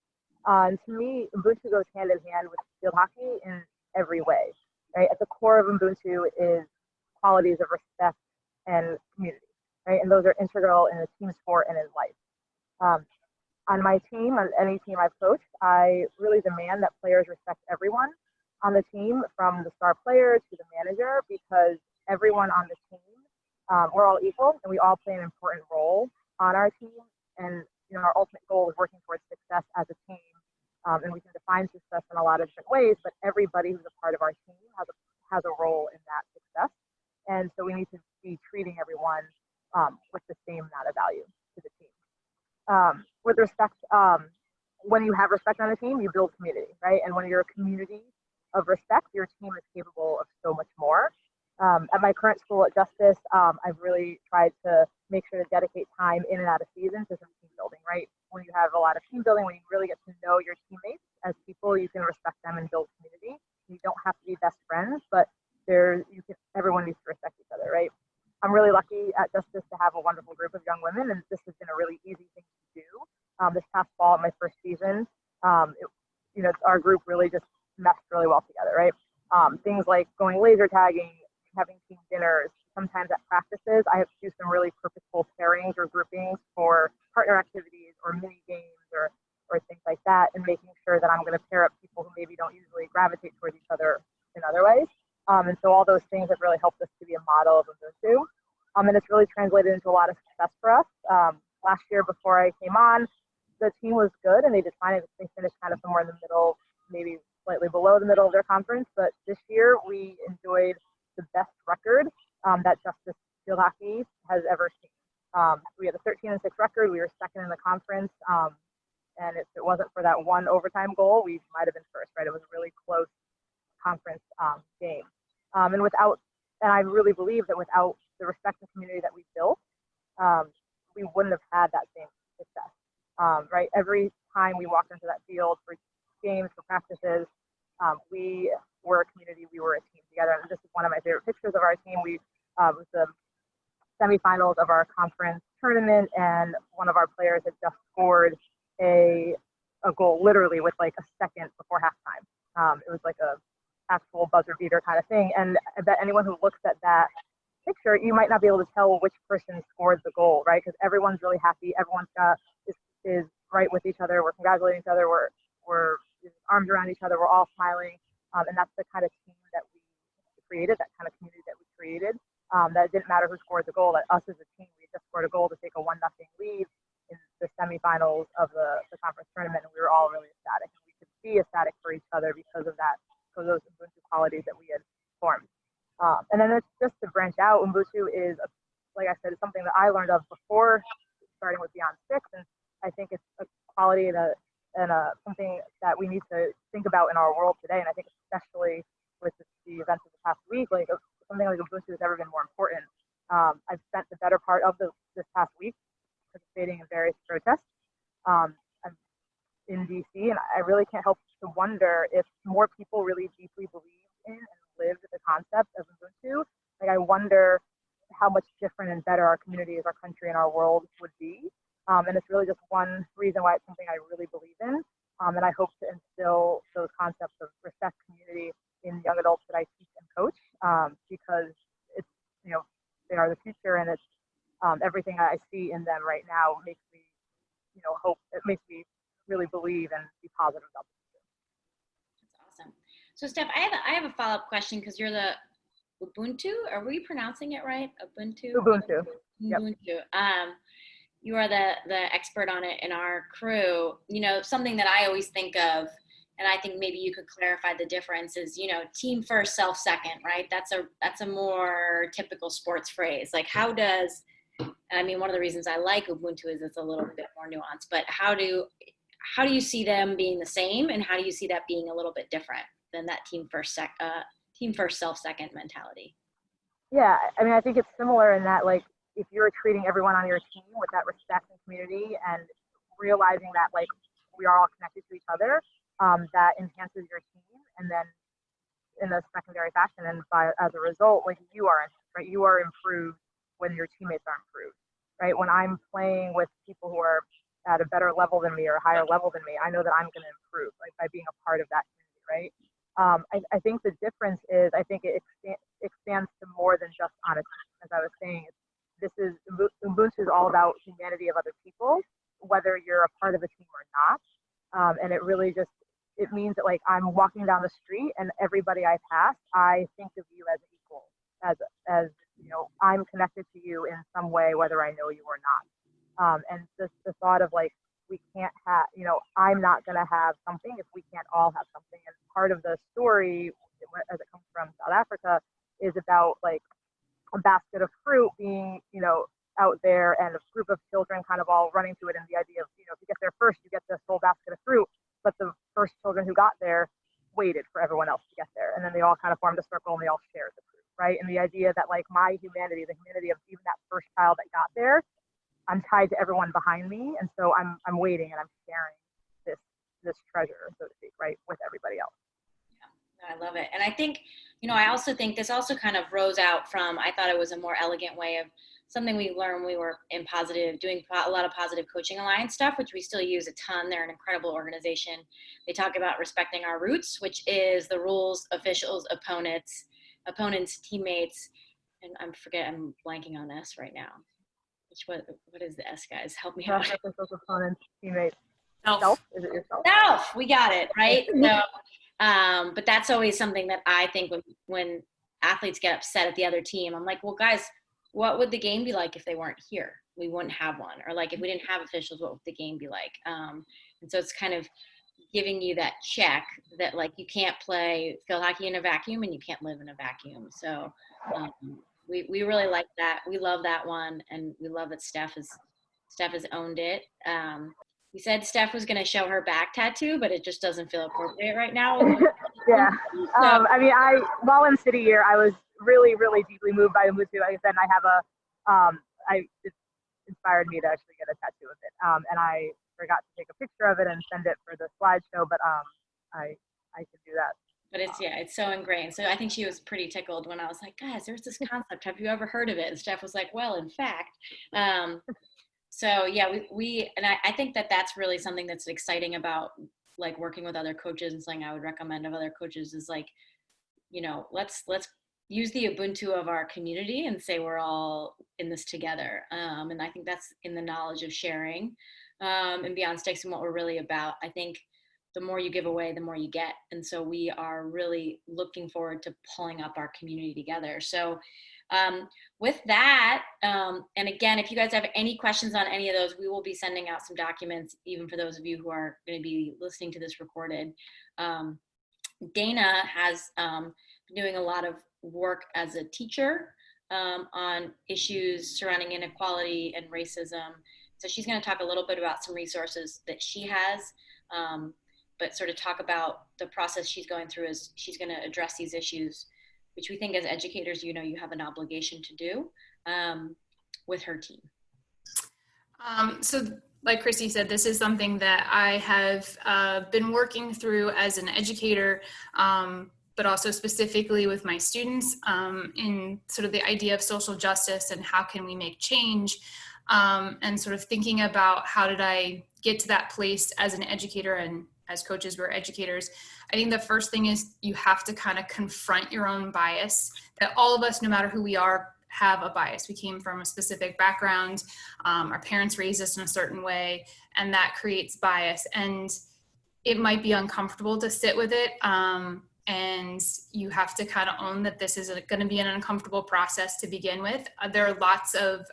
And to me, Ubuntu goes hand in hand with field hockey in every way, right? At the core of Ubuntu is qualities of respect and community, right? And those are integral in a team sport and in life. On my team, on any team I've coached, I really demand that players respect everyone on the team, from the star player to the manager, because everyone on the team, we're all equal and we all play an important role on our team. And you know, our ultimate goal is working towards success as a team. And we can define success in a lot of different ways, but everybody who's a part of our team has a role in that success. And so we need to be treating everyone with the same amount of value to the team. With respect, when you have respect on a team, you build community, right? And when you're a community of respect, your team is capable of so much more. At my current school at Justice, I've really tried to make sure to dedicate time in and out of season to some team building, right? When you have a lot of team building, when you really get to know your teammates as people, you can respect them and build community. You don't have to be best friends, but everyone needs to respect each other, right? I'm really lucky at Justice to have a wonderful group of young women, and this has been a really easy thing to do. This past fall, my first season, our group really just meshed really well together, right? Things like going laser tagging, having team dinners, sometimes at practices, I have to do some really purposeful pairings or groupings for partner activities or mini games or things like that, and making sure that I'm going to pair up people who maybe don't usually gravitate towards each other in other ways. And so all those things have really helped us to be a model of Ubuntu. And it's really translated into a lot of success for us. Last year, before I came on, the team was good and they did fine. They finished kind of somewhere in the middle, maybe slightly below the middle of their conference. But this year, we enjoyed the best record that Justice Field Hockey has ever seen. We had a 13-6 record. We were second in the conference. And if it wasn't for that one overtime goal, we might have been first, right? It was a really close conference game. And I really believe that without the respect and community that we built, we wouldn't have had that same success, right? Every time we walked into that field for games, for practices, we were a community, we were a team together. And this is one of my favorite pictures of our team. We was the semifinals of our conference tournament, and one of our players had just scored a goal literally with like a second before halftime. It was like a actual buzzer beater kind of thing. And I bet anyone who looks at that picture, you might not be able to tell which person scored the goal, right? Because everyone's really happy. Everyone's is right with each other. We're congratulating each other. We're arms around each other. We're all smiling. And that's the kind of team that we created, that kind of community that we created. That it didn't matter who scored the goal, that us as a team, we just scored a goal to take a 1-0 lead in the semifinals of the conference tournament. And we were all really ecstatic. And we could be ecstatic for each other because of that, because of those Ubuntu qualities that we had formed. And then it's just to branch out. Ubuntu is, like I said, it's something that I learned of before starting with Beyond Six, and I think it's a quality and something that we need to think about in our world today. And I think especially with the events of the past week, like something like Ubuntu has never been more important. I've spent the better part of this past week participating in various protests. I'm in DC, and I really can't help to wonder if more people really deeply believe in and live the concept of Ubuntu. Like, I wonder how much different and better our communities, our country, and our world would be. And it's really just one reason why it's something I really believe in. And I hope to instill those concepts of respect, community in young adults that I teach and coach, because it's, they are the future, and it's everything I see in them right now makes me, hope. It makes me really believe and be positive about the future. That's awesome. So, Steph, I have a follow-up question, because you're the Ubuntu. Are we pronouncing it right? Ubuntu. Ubuntu. Ubuntu. Yep. You are the expert on it in our crew. Something that I always think of, and I think maybe you could clarify the difference, is, team first, self second, right? That's a more typical sports phrase. Like, one of the reasons I like Ubuntu is it's a little bit more nuanced, but how do you see them being the same, and how do you see that being a little bit different than that team first, self second mentality? Yeah, I think it's similar in that, like, if you're treating everyone on your team with that respect and community, and realizing that, like, we are all connected to each other, that enhances your team, and then in a secondary fashion, and as a result, like, you are enhanced, right? You are improved when your teammates are improved, right? When I'm playing with people who are at a better level than me or a higher level than me, I know that I'm going to improve, like, by being a part of that community, right? I think the difference is, I think it expands to more than just on a team. As I was saying, Ubuntu is all about humanity of other people, whether you're a part of a team or not. And it really it means that, like, I'm walking down the street, and everybody I pass, I think of you as equal, as I'm connected to you in some way, whether I know you or not. And just the thought of, like, we can't have, I'm not going to have something if we can't all have something. And part of the story, as it comes from South Africa, is about, like, a basket of fruit being, out there and a group of children kind of all running to it, and the idea of, if you get there first, you get this whole basket of fruit, but the first children who got there waited for everyone else to get there, and then they all kind of formed a circle and they all shared the fruit, right? And the idea that like my humanity, the humanity of even that first child that got there, I'm tied to everyone behind me, and so I'm waiting and I'm sharing this treasure, so to speak, right, with everybody else. I love it. And I think, I also think this also kind of rose out from, I thought it was a more elegant way of something we learned when we were in doing a lot of Positive Coaching Alliance stuff, which we still use a ton. They're an incredible organization. They talk about respecting our roots, which is the rules, officials, opponents, teammates, and I'm blanking on S right now. What is the S, guys? Help me out. Officials, opponents, teammates. Self. Is it yourself? Self. We got it, right? So, but that's always something that I think when athletes get upset at the other team, I'm like, well, guys, what would the game be like if they weren't here? We wouldn't have one. Or like if we didn't have officials, what would the game be like? And so it's kind of giving you that check that like you can't play field hockey in a vacuum and you can't live in a vacuum. So we really like that. We love that one, and we love that Steph has owned it. We said Steph was going to show her back tattoo, but it just doesn't feel appropriate right now. Yeah. While in City Year, I was really, really deeply moved by Ubuntu. Like I said, and I have it inspired me to actually get a tattoo of it. And I forgot to take a picture of it and send it for the slideshow, but I could do that. But it's so ingrained. So I think she was pretty tickled when I was like, guys, there's this concept. Have you ever heard of it? And Steph was like, well, in fact. So yeah, I think that's really something that's exciting about like working with other coaches, and something I would recommend of other coaches is like, let's use the Ubuntu of our community and say we're all in this together. And I think that's in the knowledge of sharing and Beyond Sticks and what we're really about. I think the more you give away, the more you get. And so we are really looking forward to pulling up our community together. So with that, and again, if you guys have any questions on any of those, we will be sending out some documents, even for those of you who are going to be listening to this recorded. Dana has been doing a lot of work as a teacher on issues surrounding inequality and racism. So she's going to talk a little bit about some resources that she has, but sort of talk about the process she's going through as she's going to address these issues, which we think as educators, you have an obligation to do with her team. So like Chrissy said, this is something that I have been working through as an educator, but also specifically with my students in sort of the idea of social justice and how can we make change, and sort of thinking about how did I get to that place as an educator, and as coaches, we're educators. I think the first thing is you have to kind of confront your own bias, that all of us, no matter who we are, have a bias. We came from a specific background. Our parents raised us in a certain way, and that creates bias. And it might be uncomfortable to sit with it. And you have to kind of own that this is going to be an uncomfortable process to begin with. There are lots of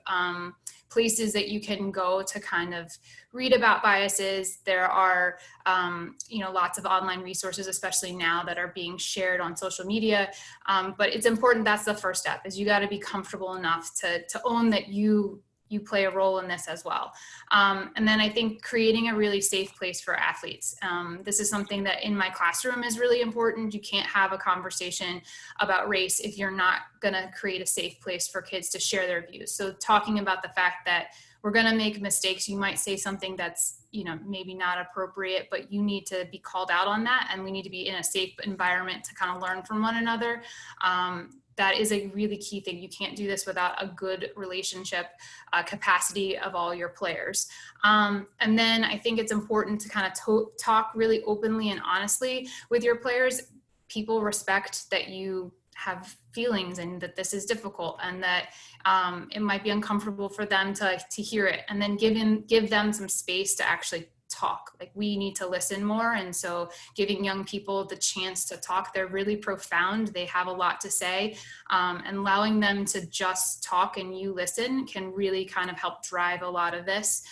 places that you can go to kind of read about biases. There are, lots of online resources, especially now, that are being shared on social media. But it's important, that's the first step, is you got to be comfortable enough to own that you play a role in this as well. And then I think creating a really safe place for athletes. This is something that in my classroom is really important. You can't have a conversation about race if you're not gonna create a safe place for kids to share their views. So talking about the fact that we're gonna make mistakes, you might say something that's, maybe not appropriate, but you need to be called out on that, and we need to be in a safe environment to kind of learn from one another. That is a really key thing. You can't do this without a good relationship capacity of all your players. And then I think it's important to kind of talk really openly and honestly with your players. People respect that you have feelings and that this is difficult, and that it might be uncomfortable for them to hear it, and then give them some space to actually talk. Like, we need to listen more. And so giving young people the chance to talk, they're really profound. They have a lot to say, and allowing them to just talk and you listen can really kind of help drive a lot of this.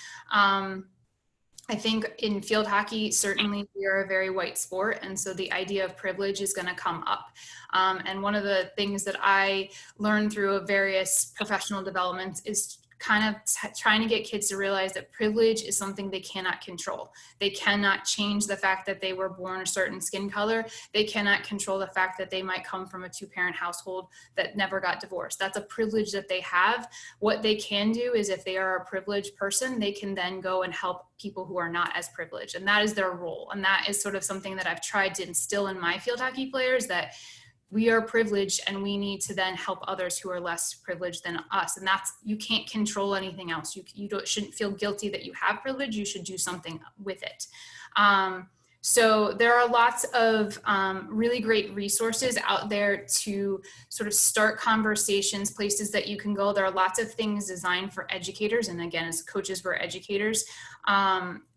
I think in field hockey, certainly we are a very white sport. And so the idea of privilege is going to come up. And one of the things that I learned through various professional developments is kind of trying to get kids to realize that privilege is something they cannot control. They cannot change the fact that they were born a certain skin color. They cannot control the fact that they might come from a 2-parent household that never got divorced. That's a privilege that they have. What they can do is, if they are a privileged person, they can then go and help people who are not as privileged. And that is their role. And that is sort of something that I've tried to instill in my field hockey players, that we are privileged and we need to then help others who are less privileged than us. And that's, you can't control anything else. You shouldn't feel guilty that you have privilege. You should do something with it. So there are lots of really great resources out there to sort of start conversations, places that you can go. There are lots of things designed for educators. And again, as coaches, we're educators.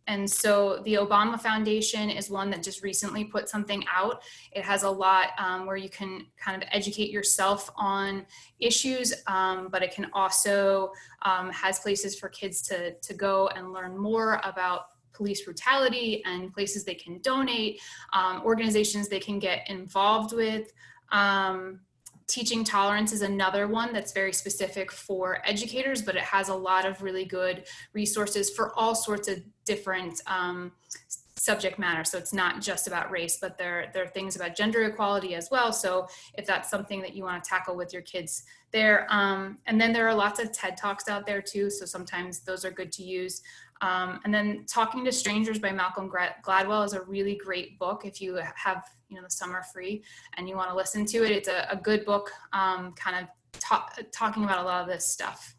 And so the Obama Foundation is one that just recently put something out. It has a lot where you can kind of educate yourself on issues, but it can also has places for kids to go and learn more about police brutality and places they can donate, organizations they can get involved with. Teaching Tolerance is another one that's very specific for educators, but it has a lot of really good resources for all sorts of different subject matter. So it's not just about race, but there are things about gender equality as well. So if that's something that you want to tackle with your kids there. And then there are lots of TED Talks out there too. So sometimes those are good to use. And then Talking to Strangers by Malcolm Gladwell is a really great book if you have the summer free and you want to listen to it. It's a good book, kind of talking about a lot of this stuff.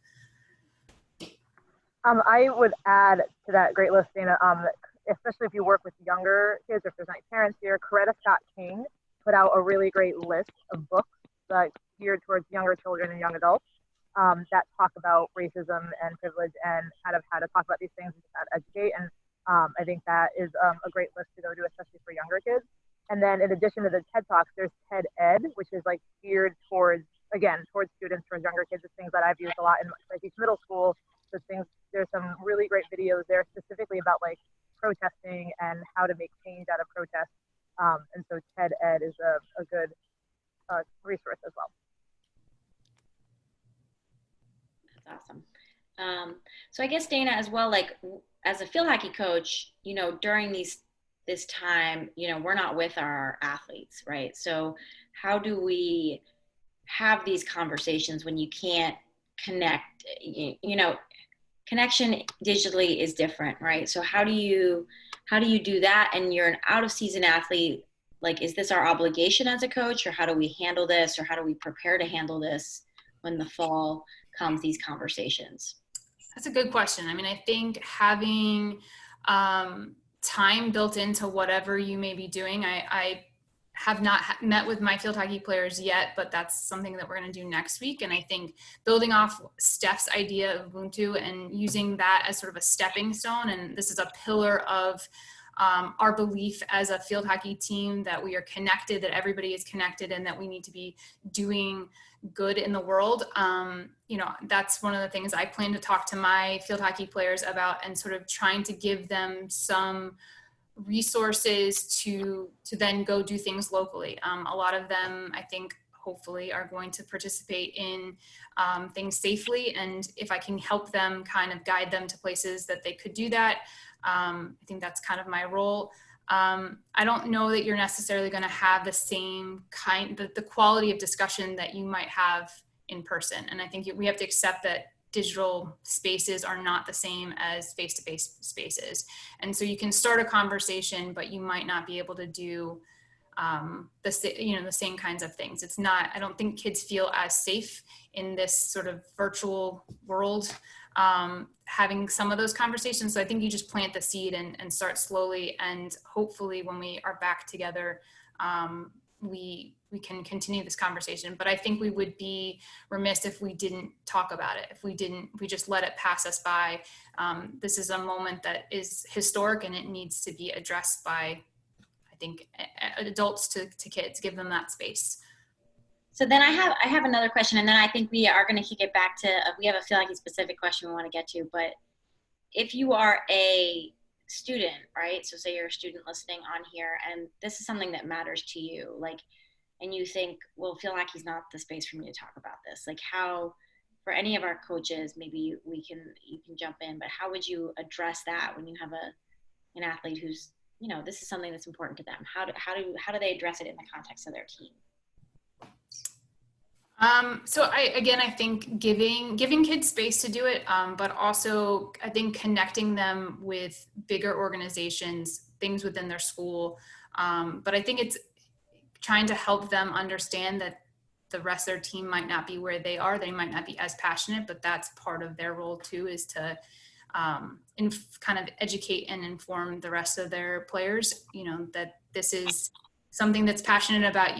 I would add to that great list, Dana, especially if you work with younger kids, or if there's any parents here, Coretta Scott King put out a really great list of books geared towards younger children and young adults that talk about racism and privilege and kind of how to talk about these things and how to educate. And I think that is a great list to go to, especially for younger kids. And then in addition to the TED Talks, there's TED Ed, which is like geared towards students, towards younger kids. It's things that I've used a lot in middle school. So there's some really great videos there specifically about like protesting and how to make change out of protest. And so TED Ed is a good resource as well. That's awesome. So I guess, Dana, as well, like as a field hockey coach, during this time, we're not with our athletes, right? So how do we have these conversations when you can't connect? Connection digitally is different, right? So how do you do that? And you're an out of season athlete. Like, is this our obligation as a coach, or how do we handle this, or how do we prepare to handle this when the fall comes, these conversations? That's a good question. I mean, I think having time built into whatever you may be doing, I have not met with my field hockey players yet, but that's something that we're going to do next week. And I think building off Steph's idea of Ubuntu and using that as sort of a stepping stone, and this is a pillar of our belief as a field hockey team, that we are connected, that everybody is connected, and that we need to be doing good in the world. That's one of the things I plan to talk to my field hockey players about, and sort of trying to give them some resources to then go do things locally. A lot of them, I think, hopefully are going to participate in things safely. And if I can help them kind of guide them to places that they could do that, I think that's kind of my role. I don't know that you're necessarily going to have the same the quality of discussion that you might have in person. And I think we have to accept that digital spaces are not the same as face-to-face spaces. And so you can start a conversation, but you might not be able to do the same kinds of things. It's not, I don't think kids feel as safe in this sort of virtual world having some of those conversations. So I think you just plant the seed and start slowly, and hopefully when we are back together, we can continue this conversation. But I think we would be remiss if we didn't talk about it, if we just let it pass us by. This is a moment that is historic, and it needs to be addressed by, I think, adults to kids. Give them that space. So then I have another question, and then I think we are going to kick it back to, we have a field hockey specific question we want to get to. But if you are a student, right? So say you're a student listening on here, and this is something that matters to you, like, and you think, well, field hockey's not the space for me to talk about this. Like, how for any of our coaches, maybe you can jump in, but how would you address that when you have an athlete who's, this is something that's important to them? How do they address it in the context of their team? So I think giving kids space to do it, but also I think connecting them with bigger organizations, things within their school. But I think it's trying to help them understand that the rest of their team might not be where they are. They might not be as passionate, but that's part of their role too, is to kind of educate and inform the rest of their players, that this is something that's passionate about,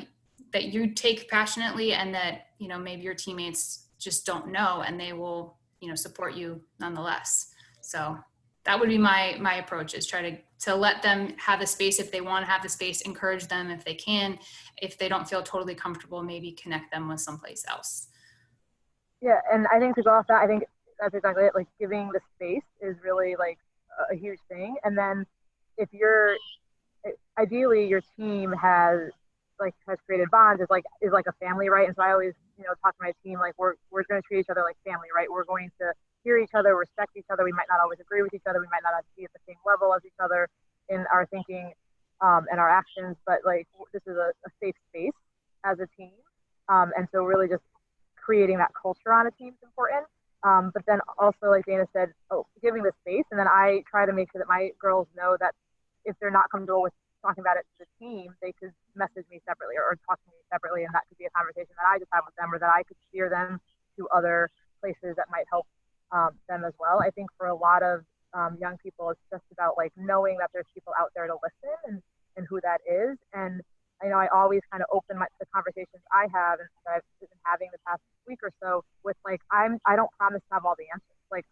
that you take passionately, and that, maybe your teammates just don't know, and they will, support you nonetheless. So that would be my approach, is try to let them have the space if they want to have the space, encourage them if they can. If they don't feel totally comfortable, maybe connect them with someplace else. Yeah, and I think to go off that, I think that's exactly it. Like, giving the space is really like a huge thing. And then if ideally your team has created bonds, is like a family, right? And so I always, talk to my team, like, we're going to treat each other like family, right? We're going to hear each other, respect each other. We might not always agree with each other. We might not be at the same level as each other in our thinking and our actions, but like, this is a safe space as a team. And so really just creating that culture on a team is important. But then also, like Dana said, giving the space. And then I try to make sure that my girls know that if they're not comfortable with talking about it to the team, they could message me separately or talk to me separately. And that could be a conversation that I just have with them, or that I could steer them to other places that might help them as well. I think for a lot of young people, it's just about like knowing that there's people out there to listen and who that is. And I always kind of open the conversations I have and that I've been having the past week or so with like, I don't promise to have all the answers. Like,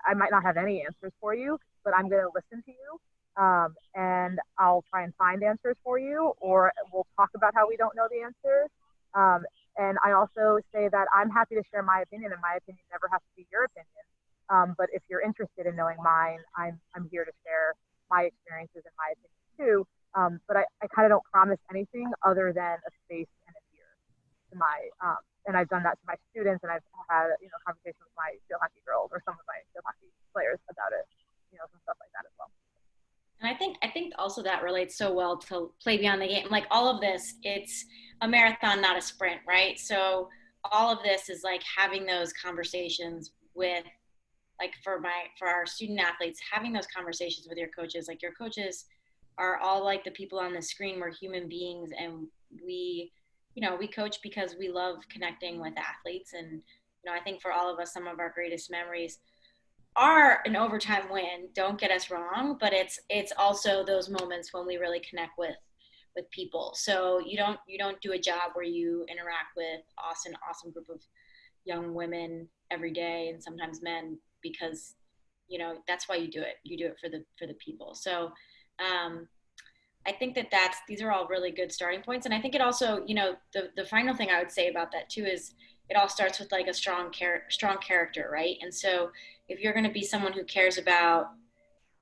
I might not have any answers for you, but I'm going to listen to you. And I'll try and find answers for you, or we'll talk about how we don't know the answers. And I also say that I'm happy to share my opinion, and my opinion never has to be your opinion. But if you're interested in knowing mine, I'm here to share my experiences and my opinion too. But I kind of don't promise anything other than a space and an ear to my, and I've done that to my students, and I've had, conversations with my field hockey girls or some of my field hockey players about it, some stuff like that as well. And I think also that relates so well to Play Beyond the Game. Like, all of this, it's a marathon, not a sprint, right? So all of this is like having those conversations with, like, for our student athletes, having those conversations with your coaches. Like, your coaches are all like the people on the screen. We're human beings, and we coach because we love connecting with athletes. And, I think for all of us, some of our greatest memories are an overtime win. Don't get us wrong, but it's also those moments when we really connect with people. So you don't do a job where you interact with awesome group of young women every day, and sometimes men, because that's why you do it. You do it for the people. So I think these are all really good starting points. And I think it also, the final thing I would say about that too is it all starts with like a strong character, right? And so if you're going to be someone who cares about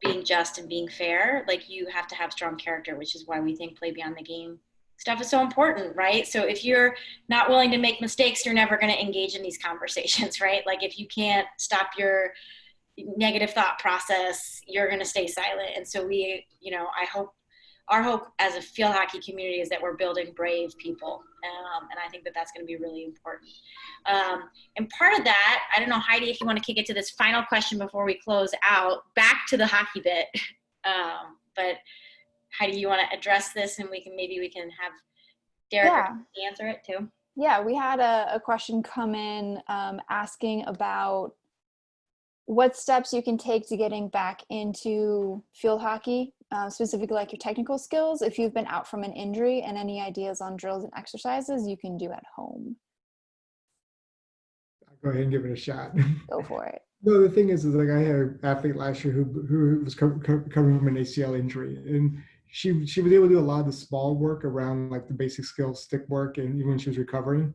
being just and being fair, like, you have to have strong character, which is why we think Play Beyond the Game stuff is so important, right? So if you're not willing to make mistakes, you're never going to engage in these conversations, right? Like, if you can't stop your negative thought process, you're going to stay silent. And so our hope as a field hockey community is that we're building brave people. And I think that's going to be really important. And part of that, I don't know, Heidi, if you want to kick it to this final question before we close out, back to the hockey bit. But Heidi, you want to address this, and we can have Derek answer it too? Yeah, we had a question come in asking about what steps you can take to getting back into field hockey, specifically like your technical skills, if you've been out from an injury, and any ideas on drills and exercises you can do at home. I'll go ahead and give it a shot. Go for it. No, the thing is like, I had an athlete last year who was recovering from an ACL injury, and she was able to do a lot of the small work around like the basic skills, stick work, and even when she was recovering.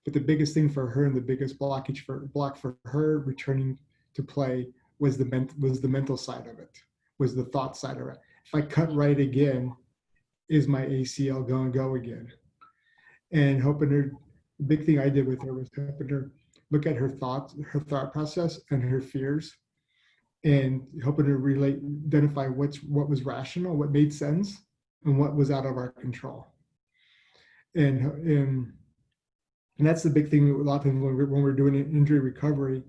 But the biggest thing for her, and the biggest block for her returning to play, was the mental side of it, was the thought side of it. If I cut right again, is my ACL going to go again? And helping her, the big thing I did with her was helping her look at her thoughts, her thought process, and her fears, and helping her identify what was rational, what made sense, and what was out of our control. And that's the big thing. A lot of times when we're doing an injury recovery,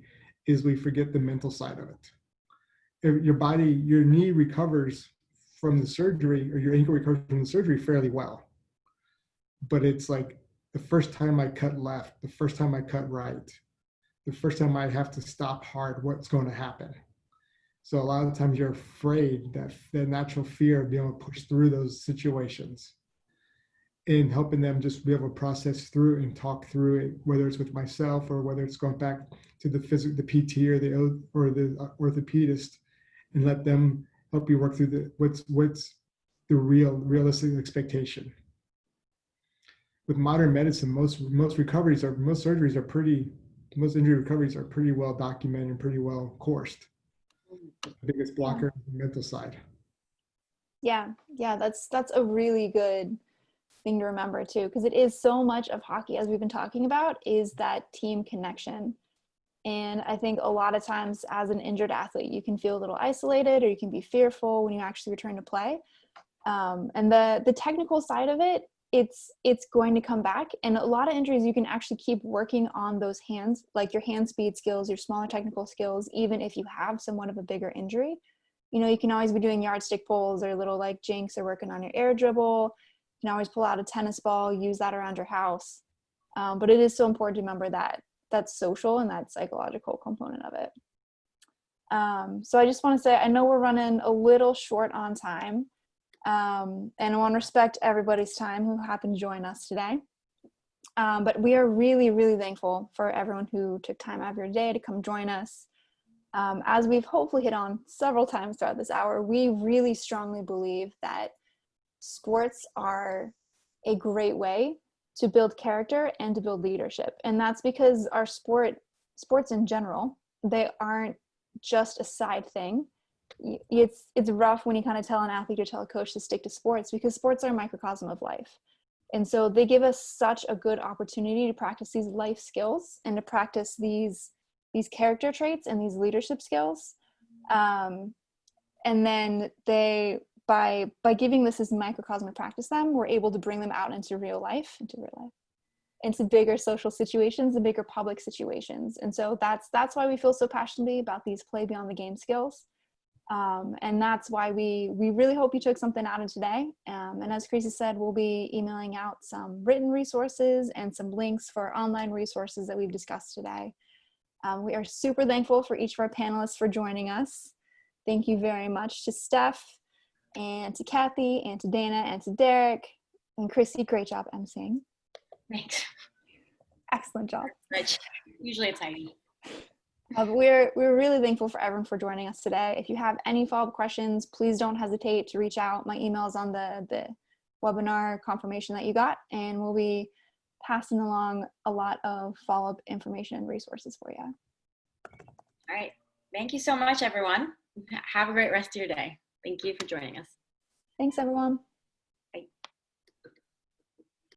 is we forget the mental side of it. If your knee recovers from the surgery, or your ankle recovers from the surgery fairly well, but it's like the first time I cut left, the first time I cut right, the first time I have to stop hard, what's going to happen? So a lot of times you're afraid, that the natural fear of being able to push through those situations, and helping them just be able to process through and talk through it, whether it's with myself or whether it's going back to the PT or the orthopedist, and let them help you work through what's the realistic expectation. With modern medicine, most injury recoveries are pretty well documented and pretty well coursed. The biggest blocker is the mental side. Yeah, that's a really good thing to remember too, because it is so much of hockey, as we've been talking about, is that team connection. And I think a lot of times as an injured athlete, you can feel a little isolated, or you can be fearful when you actually return to play. And the technical side of it, it's going to come back. And a lot of injuries, you can actually keep working on those hands, like your hand speed skills, your smaller technical skills, even if you have somewhat of a bigger injury. You know, you can always be doing yardstick pulls or little like jinks, or working on your air dribble. You can always pull out a tennis ball, use that around your house. But it is so important to remember that social and that psychological component of it. So I just want to say, I know we're running a little short on time. And I want to respect everybody's time who happened to join us today. But we are really, really thankful for everyone who took time out of your day to come join us. As we've hopefully hit on several times throughout this hour, we really strongly believe that sports are a great way to build character and to build leadership. And that's because our sports in general, they aren't just a side thing. It's rough when you kind of tell an athlete or tell a coach to stick to sports, because sports are a microcosm of life. And so they give us such a good opportunity to practice these life skills and to practice these character traits and these leadership skills. And then by giving this as microcosm to practice them, we're able to bring them out into real life, into bigger social situations, the bigger public situations. And so that's why we feel so passionately about these play beyond the game skills. And that's why we really hope you took something out of today. And as Chrissy said, we'll be emailing out some written resources and some links for online resources that we've discussed today. We are super thankful for each of our panelists for joining us. Thank you very much to Steph, and to Kathy, and to Dana, and to Derek, and Chrissy. Great job emceeing. Thanks. Excellent job. Usually it's Heidi. We're really thankful for everyone for joining us today. If you have any follow-up questions, please don't hesitate to reach out. My email is on the webinar confirmation that you got, and we'll be passing along a lot of follow-up information and resources for you. All right. Thank you so much, everyone. Have a great rest of your day. Thank you for joining us. Thanks, everyone.